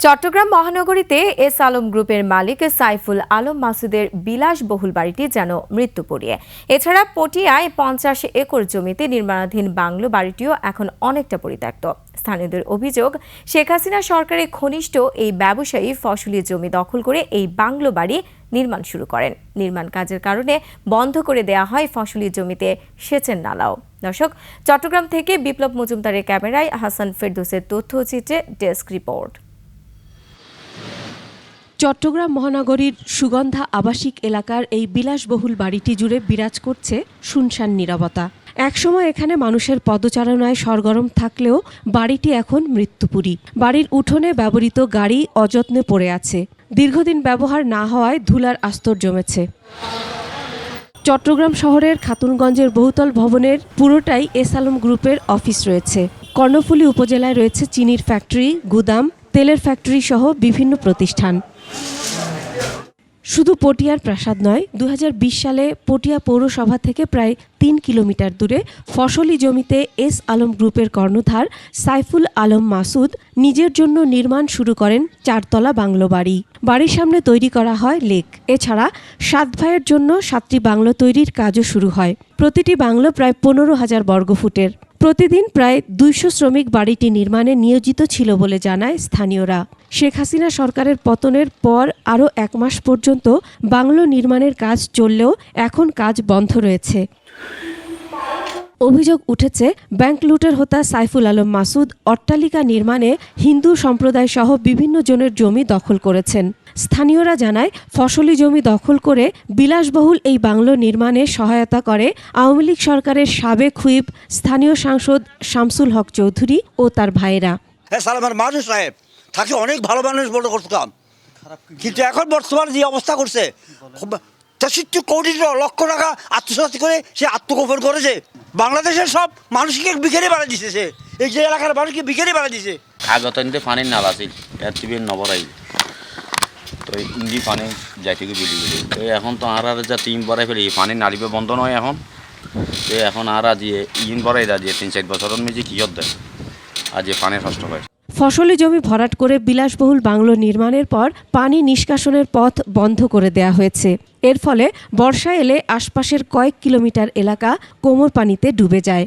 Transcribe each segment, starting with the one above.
চট্টগ্রাম মহানগরীতে এস আলম গ্রুপের মালিক সাইফুল আলম মাসুদের বিলাসবহুল বাড়িটি যেন মৃত্যুপরিয়ে। এছাড়া পটিয়ায় 50 একর জমিতে নির্মাণাধীন বাংলো বাড়িটিও এখন অনেকটা পরিত্যক্ত। স্থানীয়দের অভিযোগ, শেখ হাসিনা সরকারের ঘনিষ্ঠ এই ব্যবসায়ী ফসলি জমি দখল করে এই বাংলো বাড়ি নির্মাণ শুরু করেন। নির্মাণ কাজের কারণে বন্ধ করে দেয়া হয় ফসলি জমিতে সেচের নালাও। দর্শক, চট্টগ্রাম থেকে বিপ্লব মজুমদারের ক্যামেরায় হাসান ফেরদৌসের তথ্যচিত্রে ডেস্ক রিপোর্ট। চট্টগ্রাম মহানগরীর সুগন্ধা আবাসিক এলাকার এই বিলাসবহুল বাড়িটি জুড়ে বিরাজ করছে শুনশান নীরবতা। একসময় এখানে মানুষের পদচারণায় সরগরম থাকলেও বাড়িটি এখন মৃত্যুপুরী। বাড়ির উঠোনে ব্যবহৃত গাড়ি অযত্নে পড়ে আছে। দীর্ঘদিন ব্যবহার না হওয়ায় ধুলার আস্তর জমেছে। চট্টগ্রাম শহরের খাতুনগঞ্জের বহুতল ভবনের পুরোটাই এস আলম গ্রুপের অফিস রয়েছে। কর্ণফুলী উপজেলায় রয়েছে চিনির ফ্যাক্টরি, গুদাম, তেলের ফ্যাক্টরি সহ বিভিন্ন প্রতিষ্ঠান। শুধু পটিয়ার প্রাসাদ নয়, 2020 সালে পটিয়া পৌরসভা থেকে প্রায় 3 কিলোমিটার দূরে ফসলি জমিতে এস আলম গ্রুপের কর্ণধার সাইফুল আলম মাসুদ নিজের জন্য নির্মাণ শুরু করেন 4তলা বাংলো বাড়ি। বাড়ির সামনে তৈরি করা হয় লেক। এছাড়া 7 ভাইয়ের জন্য 7টি বাংলো তৈরির কাজও শুরু হয়। প্রতিটি বাংলো প্রায় 15,000 বর্গফুটের। প্রতিদিন প্রায় 200 শ্রমিক বাড়িটি নির্মাণে নিয়োজিত ছিল বলে জানায় স্থানীয়রা। শেখ হাসিনা সরকারের পতনের পর আরও 1 মাস পর্যন্ত বাংলো নির্মাণের কাজ চললেও এখন কাজ বন্ধ রয়েছে। অভিযোগ উঠেছে, ব্যাংক লুটের হোতা সাইফুল আলম মাসুদ অট্টালিকা নির্মাণে হিন্দু সম্প্রদায় সহ বিভিন্ন জনের জমি দখল করেছেন। স্থানীয়রা জানায়, ফসলি জমি দখল করে বিলাসবহুল এই বাংলো নির্মাণে সহায়তা করে আওয়ামী লীগ সরকারের সাবেক হুইপ স্থানীয় সাংসদ শামসুল হক চৌধুরী ও তার ভাইয়েরা। মানুষ সাহেব তাকে অনেক ভালো মানুষ বলে করতাম, কিন্তু এখন বর্তমানে যে অবস্থা করছে, 63 কোটি লক্ষ টাকা আত্মসাৎ করে সে আত্মগোপন করেছে। বাংলাদেশের সব মানুষকে বিকেলে বাড়া দিছে, সে এই যে এলাকার মানুষকে বিকেলে বাড়া দিছে। আগত পানির নালা আছিল, এর টিভির নবরাই তো ইন্দি পানি যাই থেকে বিলি বিলি তো এখন তো আর যা 3 বড়াই ফেলি পানির নালিবে বন্ধ নয় এখন তো এখন আর দিয়ে ইন বড়াই দিয়ে 3-4 বছরের মেঝে কি দেয় আজ পানির কষ্ট হয়। ফসলি জমি ভরাট করে বিলাসবহুল বাংলো নির্মাণের পর পানি নিষ্কাশনের পথ বন্ধ করে দেয়া হয়েছে। এর ফলে বর্ষা এলে আশপাশের কয়েক কিলোমিটার এলাকা কোমর পানিতে ডুবে যায়।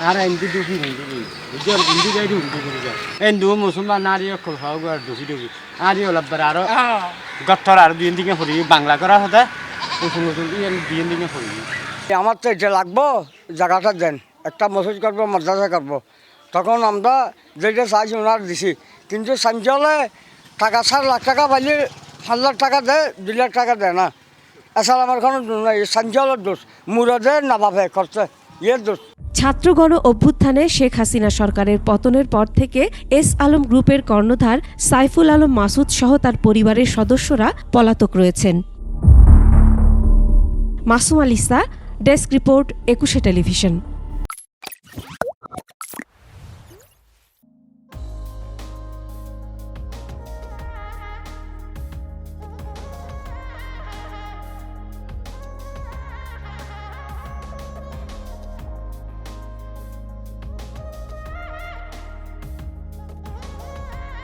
আর এমনি দুঃখী হিন্দি গাড়ি উন্নতি করে যায় এন্দু মুসলমান নারী খাওয়া আর দুঃখী দুঃখী আর ওলাবার আরো গঠর আর 2 দিকে পড়ি বাংলা করা হতে নতুন নতুন 2 দিকে পড়ি। আমার তো এটা লাগবো, জায়গাটা দেন, একটা মসজিদ করবো, মাদ্রাসা করবো। তখন আমরা যেটা চাইছি ওনার দিছি, কিন্তু সামনে হলে টাকা 4 লাখ টাকা পাইলে 5 লাখ টাকা দেয়, 2 লাখ টাকা দেয় না। এছাড়া আমার কোনো সামনে হলের দোষ, মুরদে না ভাবে করছে ইয়ের দোষ। ছাত্রগণ অভ্যুত্থানে শেখ হাসিনা সরকারের পতনের পর থেকে এস আলম গ্রুপের কর্ণধার সাইফুল আলম মাসুদ সহ তার পরিবারের সদস্যরা পলাতক রয়েছেন। Masum আলিসা, desk report, 21 television.